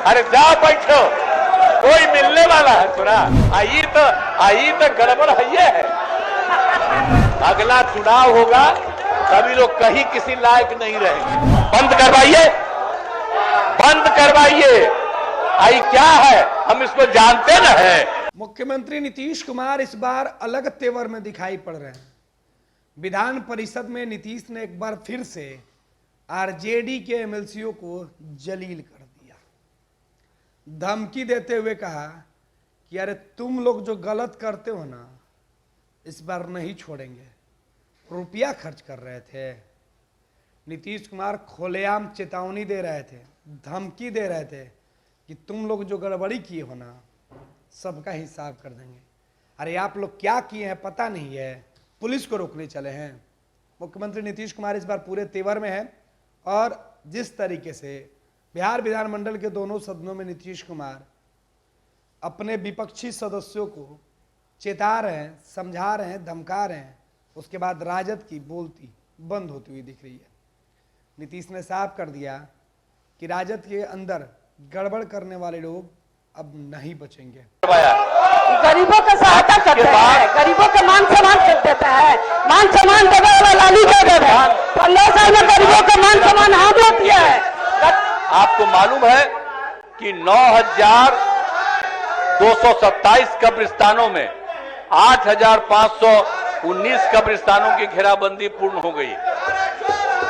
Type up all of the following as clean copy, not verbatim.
अरे जाओ बैठो, कोई मिलने वाला है थोड़ा। आई तो गड़बड़ है। अगला चुनाव होगा, सभी लोग कहीं किसी लायक नहीं रहेंगे। बंद करवाइए, बंद करवाइए। आई क्या है, हम इसको जानते न है। मुख्यमंत्री नीतीश कुमार इस बार अलग तेवर में दिखाई पड़ रहे हैं। विधान परिषद में नीतीश ने एक बार फिर से आरजेडी के एमएलसीओ को जलील कर दिया, धमकी देते हुए कहा कि अरे तुम लोग जो गलत करते हो ना, इस बार नहीं छोड़ेंगे। रुपया खर्च कर रहे थे। नीतीश कुमार खुलेआम चेतावनी दे रहे थे, धमकी दे रहे थे कि तुम लोग जो गड़बड़ी किए हो ना, सबका हिसाब कर देंगे। अरे आप लोग क्या किए हैं पता नहीं है, पुलिस को रोकने चले हैं। मुख्यमंत्री नीतीश कुमार इस बार पूरे तेवर में है और जिस तरीके से बिहार विधानमंडल के दोनों सदनों में नीतीश कुमार अपने विपक्षी सदस्यों को चेता रहे हैं, समझा रहे हैं, धमका रहे हैं, उसके बाद राजद की बोलती बंद होती हुई दिख रही है। नीतीश ने साफ कर दिया कि राजद के अंदर गड़बड़ करने वाले लोग अब नहीं बचेंगे। गरीबों का सहायता करते हैं, गरीबों का मान सम्मान कर देता है। मान सम्मान देवे वाला लाली दे देवे। 15 साल में गरीबों का मान सम्मान हाथ होती है। आपको मालूम है कि 9,227 कब्रिस्तानों में 8,519 कब्रिस्तानों की घेराबंदी पूर्ण हो गई।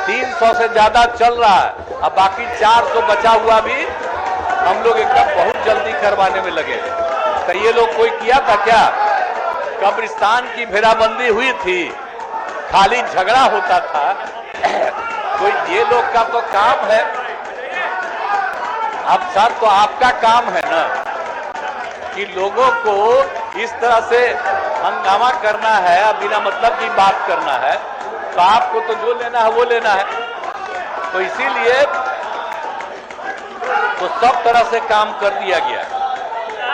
300 से ज्यादा चल रहा है, अब बाकी 400 बचा हुआ भी हम लोग एकदम बहुत जल्दी करवाने में लगे। तो ये लोग कोई किया था क्या? कब्रिस्तान की घेराबंदी हुई थी, खाली झगड़ा होता था। कोई ये लोग का तो काम है। अब सर तो आपका काम है ना कि लोगों को इस तरह से हंगामा करना है, बिना मतलब की बात करना है, तो आपको तो जो लेना है वो लेना है। तो इसीलिए तो सब तरह से काम कर दिया गया।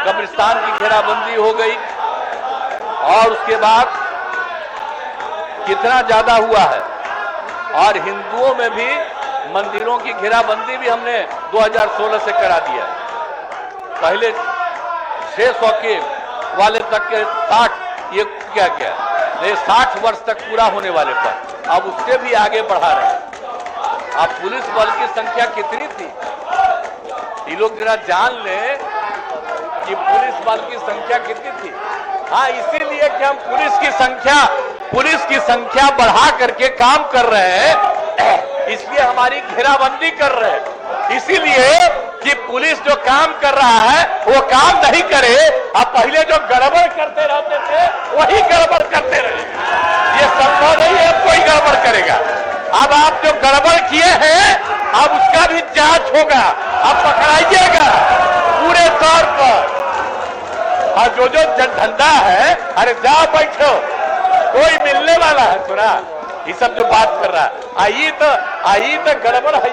कब्रिस्तान की घेराबंदी हो गई और उसके बाद कितना ज्यादा हुआ है। और हिंदुओं में भी मंदिरों की घेराबंदी भी हमने 2016 से करा दिया। पहले 600 के वाले तक के 60, ये क्या क्या 60 वर्ष तक पूरा होने वाले पर अब उससे भी आगे बढ़ा रहे हैं। अब पुलिस बल की संख्या कितनी थी, ये लोग जरा जान ले कि पुलिस बल की संख्या कितनी थी। हाँ, इसीलिए कि हम पुलिस की संख्या बढ़ा करके काम कर रहे हैं, इसलिए हमारी घेराबंदी कर रहे हैं। इसीलिए कि पुलिस जो काम कर रहा है वो काम नहीं करे। अब पहले जो गड़बड़ करते रहते थे वही गड़बड़ करते रहे। ये संभव नहीं है कोई गड़बड़ करेगा। अब आप जो गड़बड़ किए हैं अब उसका भी जांच होगा, अब पकड़ाइएगा पूरे तौर पर। और जो धंधा है, अरे जाओ बैठो, कोई मिलने वाला है थोड़ा। ये सब जो बात कर रहा है, आई तो गड़बड़ है।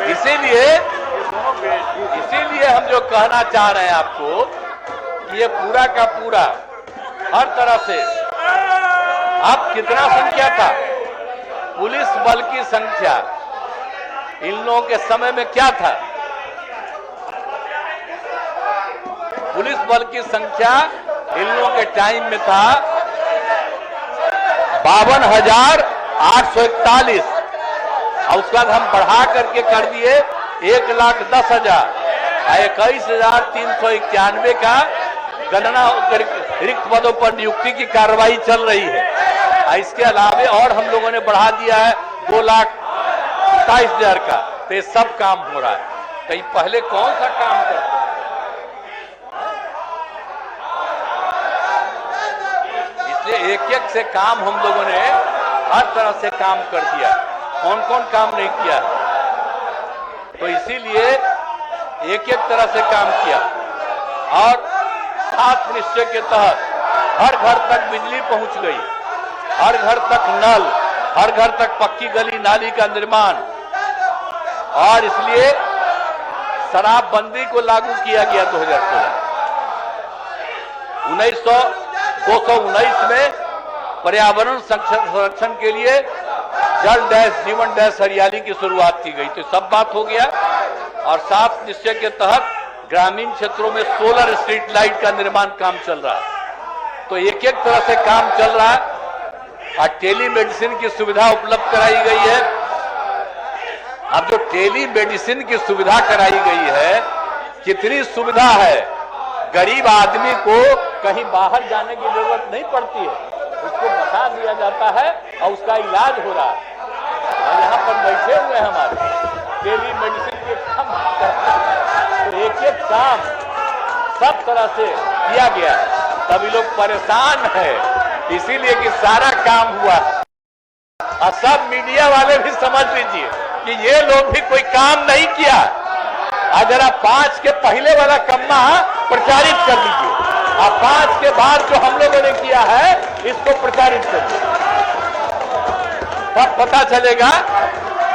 इसीलिए हम जो कहना चाह रहे हैं आपको कि ये पूरा का पूरा हर तरह से। अब कितना संख्या था पुलिस बल की संख्या, इन लोगों के समय में क्या था? पुलिस बल की संख्या इन लोगों के टाइम में था 52,841 और उसके बाद हम बढ़ा करके कर दिए 1,10,000। 21,391 का गणना रिक्त पदों पर नियुक्ति की कार्रवाई चल रही है। इसके अलावा और हम लोगों ने बढ़ा दिया है 2,27,000 का। तो ये सब काम हो रहा है। तो पहले कौन सा काम करता? इसलिए एक एक से काम हम लोगों ने हर तरह से काम कर दिया। कौन कौन काम नहीं किया? तो इसीलिए एक एक तरह से काम किया और 7 निश्चय के तहत हर घर तक बिजली पहुंच गई, हर घर तक नल, हर घर तक पक्की गली नाली का निर्माण। और इसलिए शराबबंदी को लागू किया गया 2016। 219 में पर्यावरण संरक्षण के लिए जल डैश जीवन डैश हरियाली की शुरुआत की गई। तो सब बात हो गया। और 7 निश्चय के तहत ग्रामीण क्षेत्रों में सोलर स्ट्रीट लाइट का निर्माण काम चल रहा है। तो एक एक तरह से काम चल रहा है। और टेली मेडिसिन की सुविधा उपलब्ध कराई गई है। अब जो टेली मेडिसिन की सुविधा कराई गई है, कितनी सुविधा है, गरीब आदमी को कहीं बाहर जाने की जरूरत नहीं पड़ती है, उसको बता दिया जाता है और उसका इलाज हो रहा है। और यहाँ पर बैठे हुए हमारे टेली मेडिसिन के काम करते हैं। तो एक एक काम सब तरह से किया गया। सभी लोग परेशान है इसीलिए कि सारा काम हुआ। और सब मीडिया वाले भी समझ लीजिए कि ये लोग भी कोई काम नहीं किया। अगर आप 5 के पहले वाला कम्मा प्रचारित कर लीजिए और 5 के बाद जो हम लोगों ने किया है इसको प्रचारित कर लीजिए, तब पता चलेगा।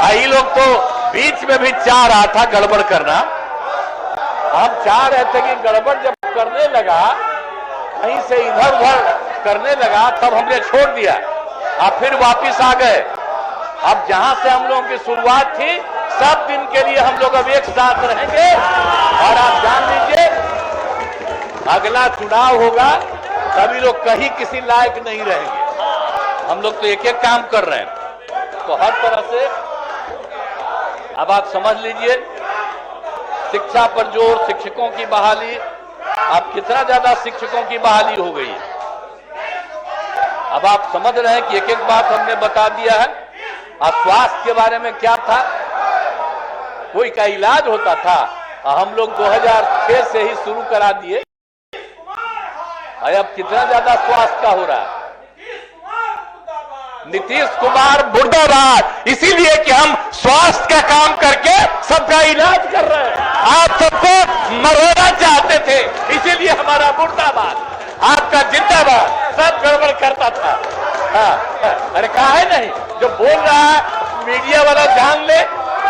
आई लोग तो बीच में भी चाह रहा था गड़बड़ करना। हम चाह रहे थे कि गड़बड़ जब करने लगा, कहीं से इधर उधर करने लगा, तब हमने छोड़ दिया और फिर वापिस आ गए। अब जहां से हम लोगों की शुरुआत थी, सब दिन के लिए हम लोग अब एक साथ रहेंगे। और आप जान लीजिए अगला चुनाव होगा, सभी लोग कहीं किसी लायक नहीं रहेंगे। हम लोग तो एक एक काम कर रहे हैं। तो हर तरह से अब आप समझ लीजिए, शिक्षा पर जोर, शिक्षकों की बहाली। अब कितना ज्यादा शिक्षकों की बहाली हो गई है। अब आप समझ रहे हैं कि एक एक बात हमने बता दिया है। और स्वास्थ्य के बारे में क्या था, कोई का इलाज होता था, हम लोग 2006 से ही शुरू करा दिए। अब कितना ज्यादा स्वास्थ्य का हो रहा है। नीतीश कुमार मुर्दाबाद, इसीलिए कि हम स्वास्थ्य का काम करके सबका इलाज कर रहे हैं। आप सबको मरवाना चाहते थे, इसीलिए हमारा मुर्दाबाद, आपका जिंदाबाद। सब गड़बड़ करता था। अरे कहा है नहीं, जो बोल रहा है मीडिया वाला जान ले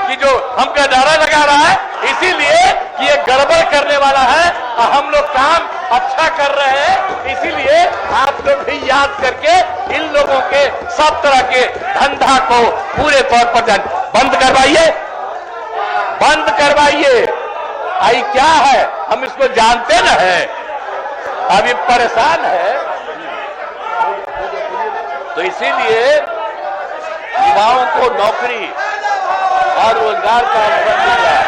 कि जो हमका नारा लगा रहा है, इसीलिए कि ये गड़बड़ करने वाला है और हम लोग काम अच्छा कर रहे हैं। इसीलिए आप लोग भी याद करके इन लोगों के सब तरह के धंधा को पूरे तौर पर बंद करवाइए, बंद करवाइए। आई क्या है, हम इसको जानते न है, अभी परेशान है। तो इसीलिए युवाओं को नौकरी और रोजगार का अवसर मिल रहा है,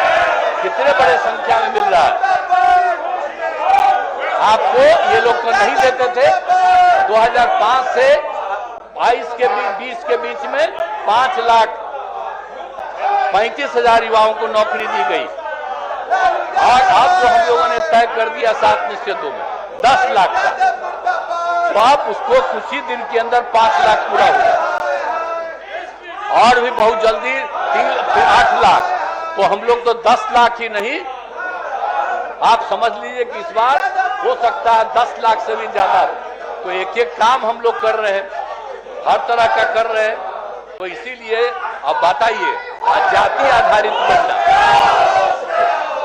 कितने बड़े संख्या में मिल रहा है। आपको ये लोग तो नहीं देते थे। 2005 से 22 के 20 के बीच में 5,35,000 युवाओं को नौकरी दी गई। और अब जो हम लोगों ने तय कर दिया 7 निश्चितों में 10 लाख का, तो आप उसको कुछ ही दिन के अंदर 5 लाख पूरा होगा। और भी बहुत जल्दी 8 लाख। तो हम लोग तो 10 लाख ही नहीं, आप समझ लीजिए कि इस बार हो सकता है 10 लाख से भी ज्यादा। तो एक एक काम हम लोग कर रहे हैं, हर तरह का कर रहे हैं। तो इसीलिए अब बताइए, जाति आधारित गणना,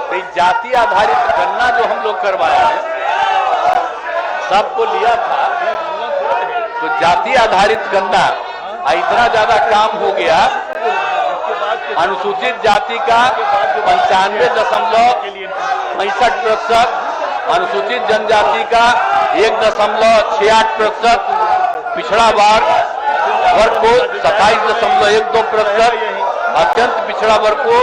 तो जाति आधारित गणना जो हम लोग करवाए हैं, सबको लिया था। तो जाति आधारित गणना इतना ज्यादा काम हो गया। अनुसूचित जाति का 95.65%, अनुसूचित जनजाति का 1.68%, पिछड़ा वर्ग को 27.12%, अत्यंत पिछड़ा वर्ग को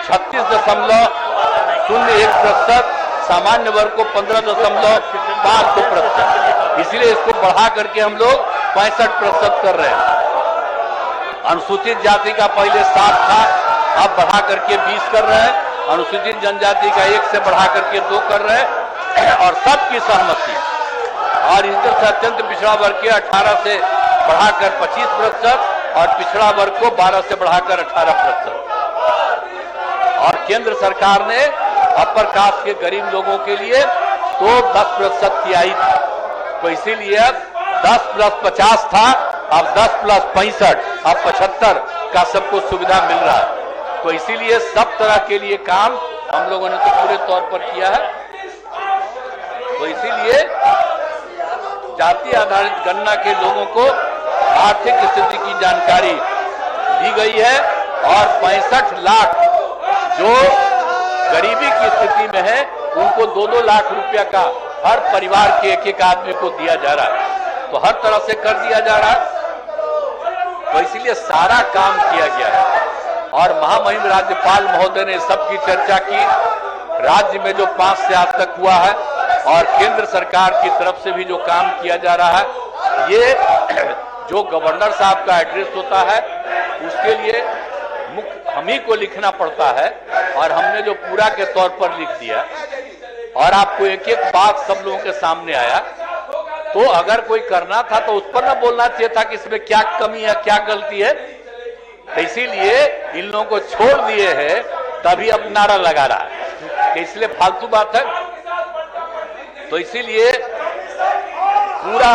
36.01%, सामान्य वर्ग को 15.52%। इसलिए इसको बढ़ा करके हम लोग 65% कर रहे हैं। अनुसूचित जाति का पहले 7 था, अब बढ़ा करके 20 कर रहे हैं। अनुसूचित जनजाति का 1 से बढ़ा करके 2 कर रहे हैं। और सबकी सहमति। और इस तरह से अत्यंत पिछड़ा वर्ग के 18 से बढ़ाकर 25% और पिछड़ा वर्ग को 12 से बढ़ाकर 18%। और केंद्र सरकार ने अपर कास्ट के गरीब लोगों के लिए तो 10% की आई थी। तो इसीलिए 10 + 50 था, अब 10 + 65, अब 75 का सबको सुविधा मिल रहा है। तो इसीलिए सब तरह के लिए काम हम लोगों ने तो पूरे तौर पर किया है। तो इसीलिए जाति आधारित गणना के लोगों को आर्थिक स्थिति की जानकारी दी गई है और 65 लाख जो गरीबी की स्थिति में है उनको 2-2 लाख रुपया का हर परिवार के एक आदमी को दिया जा रहा है। तो हर तरह से कर दिया जा रहा है। तो इसीलिए सारा काम किया गया है और महामहिम राज्यपाल महोदय ने सबकी चर्चा की। राज्य में जो 5 से आज तक हुआ है और केंद्र सरकार की तरफ से भी जो काम किया जा रहा है, ये जो गवर्नर साहब का एड्रेस होता है उसके लिए हम ही को लिखना पड़ता है और हमने जो पूरा के तौर पर लिख दिया और आपको एक एक बात सब लोगों के सामने आया। तो अगर कोई करना था तो उस पर ना बोलना चाहिए था कि इसमें क्या कमी है, क्या गलती है। तो इसीलिए इन लोगों को छोड़ दिए हैं, तभी अब नारा लगा रहा है कि इसलिए फालतू बात है। तो इसीलिए पूरा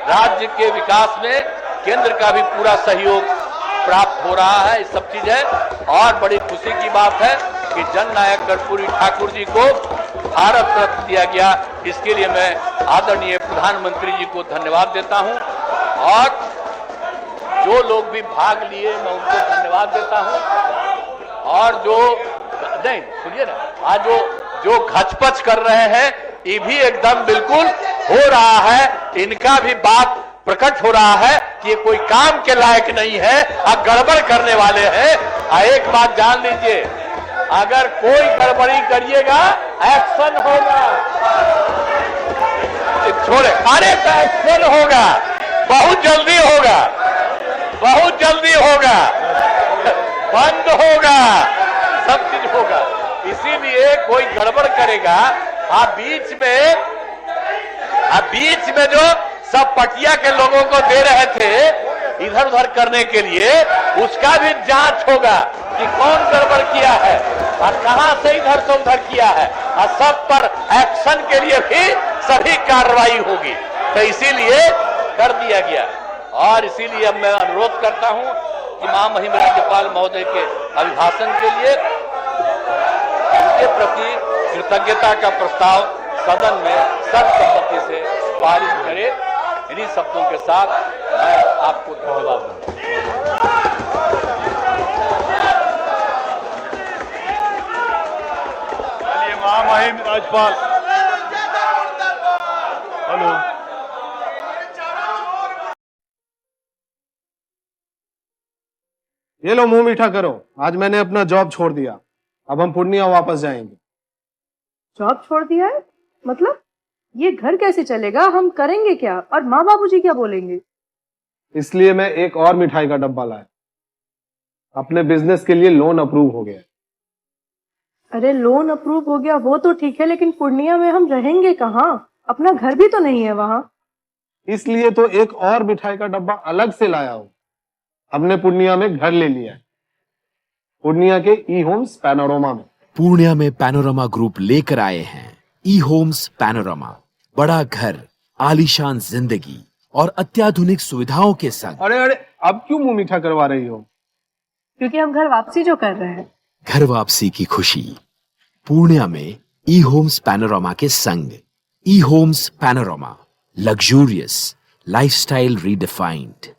राज्य के विकास में केंद्र का भी पूरा सहयोग प्राप्त हो रहा है। ये सब चीज है और बड़ी खुशी की बात है कि जननायक कर्पूरी ठाकुर जी को भारत रत्न दिया गया। इसके लिए मैं आदरणीय प्रधानमंत्री जी को धन्यवाद देता हूं और जो लोग भी भाग लिए मैं उनको धन्यवाद देता हूं। और जो नहीं सुनिए ना, आज जो घचपच कर रहे हैं ये भी एकदम बिल्कुल हो रहा है। इनका भी बात प्रकट हो रहा है कि ये कोई काम के लायक नहीं है और गड़बड़ करने वाले हैं। एक बात जान लीजिए, अगर कोई गड़बड़ी करिएगा एक्शन होगा। छोड़े अरे का एक्शन होगा, बहुत जल्दी होगा, बहुत जल्दी होगा, बंद होगा, सब चीज होगा। इसीलिए कोई गड़बड़ करेगा बीच में जो सब पटिया के लोगों को दे रहे थे इधर उधर करने के लिए, उसका भी जांच होगा कि कौन गड़बड़ किया है और कहां से इधर से उधर किया है और सब पर एक्शन के लिए भी सभी कार्रवाई होगी। तो इसीलिए कर दिया गया और इसीलिए अब मैं अनुरोध करता हूं कि महामहिम राज्यपाल महोदय के अभिभाषण के लिए उनके प्रति कृतज्ञता का प्रस्ताव सदन में सर्वसम्मति से पारित करे। इन्हीं शब्दों के साथ मैं आपको धन्यवाद दूंगा। महामहिम राज्यपाल हेलो ये लो मुंह मीठा करो। आज मैंने अपना जॉब छोड़ दिया, अब हम पूर्णिया वापस जाएंगे। जॉब छोड़ दिया है? मतलब ये घर कैसे चलेगा? हम करेंगे क्या? और माँ बाबूजी क्या बोलेंगे? इसलिए मैं एक और मिठाई का डब्बा लाया। अपने बिजनेस के लिए लोन अप्रूव हो गया। अरे लोन अप्रूव हो गया वो तो ठीक है, लेकिन पूर्णिया में हम रहेंगे कहाँ? अपना घर भी तो नहीं है वहाँ। इसलिए तो एक और मिठाई का डब्बा अलग से लाया हूं। हमने पूर्णिया में घर ले लिया है, पूर्णिया के ई होम्स पैनोरमा में। पूर्णिया में पैनोरमा ग्रुप लेकर आए हैं ई होम्स पैनोरमा। बड़ा घर, आलीशान जिंदगी और अत्याधुनिक सुविधाओं के संग। अरे अब क्यों मुंह मीठा करवा रही हो? क्योंकि हम घर वापसी जो कर रहे हैं। घर वापसी की खुशी पूर्णिया में ई होम्स पैनोरमा के संग। E homes panorama, luxurious lifestyle redefined.